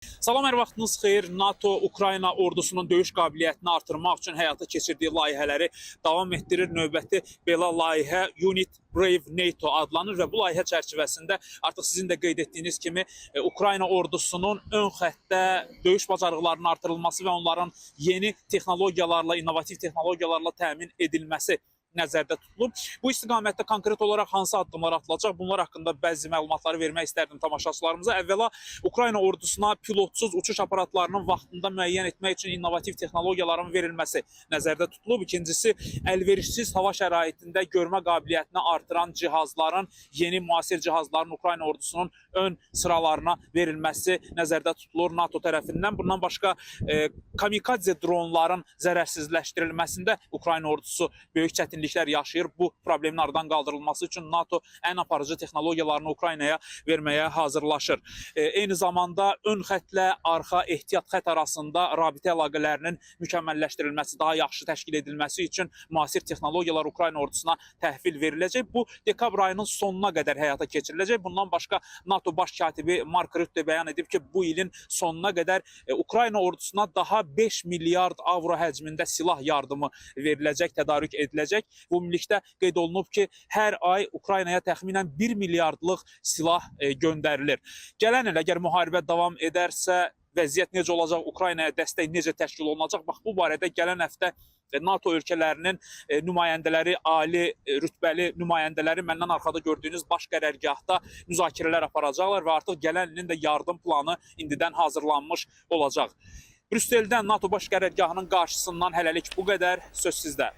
Salam, hər vaxtınız xeyir. NATO Ukrayna ordusunun döyüş qabiliyyətini artırmaq üçün həyata keçirdiyi layihələri davam etdirir. Növbəti belə layihə Unit Brave NATO adlanır və bu layihə çərçivəsində artıq sizin də qeyd etdiyiniz kimi Ukrayna ordusunun ön xəttdə döyüş bacarıqlarının artırılması və onların yeni texnologiyalarla, innovativ texnologiyalarla təmin edilməsi nəzərdə tutulub. Bu istiqamətdə konkret olaraq hansı addımlar atılacaq? Bunlar haqqında bəzi məlumatları vermək istərdim tamaşaçılarımıza. Əvvəla Ukrayna ordusuna pilotsuz uçuş aparatlarının vaxtında müəyyən etmək üçün innovativ texnologiyaların verilməsi nəzərdə tutulub. İkincisi, əlverişsiz hava şəraitində görmə qabiliyyətini artıran cihazların, yeni müasir cihazların Ukrayna ordusunun ön sıralarına verilməsi nəzərdə tutulur NATO tərəfindən. Bundan başqa kamikadze dronların zərərsizləşdirilməsində Ukrayna ordusu böyük çətinliklər yaşayır. Bu problemin aradan qaldırılması üçün NATO ən aparıcı texnologiyalarını Ukraynaya verməyə hazırlaşır. Eyni zamanda ön xətlə arxa ehtiyat xət arasında rabitə əlaqələrinin mükəmməlləşdirilməsi, daha yaxşı təşkil edilməsi üçün müasir texnologiyalar Ukrayna ordusuna təhvil veriləcək. Bu dekabr ayının sonuna qədər həyata keçiriləcək. Bundan başqa NATO baş katibi Mark Rutte bəyan edib ki, bu ilin sonuna qədər Ukrayna ordusuna daha 5 milyard avro həcmində silah yardımı veriləcək, tədarük ediləcək. Ümumilikdə qeyd olunub ki, hər ay Ukraynaya təxminən 1 milyardlıq silah göndərilir. Gələn il əgər müharibə davam edərsə, vəziyyət necə olacaq, Ukraynaya dəstək necə təşkil olunacaq? Bax, bu barədə gələn həftə NATO ölkələrinin nümayəndələri, ali rütbəli nümayəndələri məndən arxada gördüyünüz baş qərargahda müzakirələr aparacaqlar və artıq gələn ilin də yardım planı indidən hazırlanmış olacaq. Brüsseldən NATO baş qərargahının qarşısından hələlik bu qədər. Söz sizdə.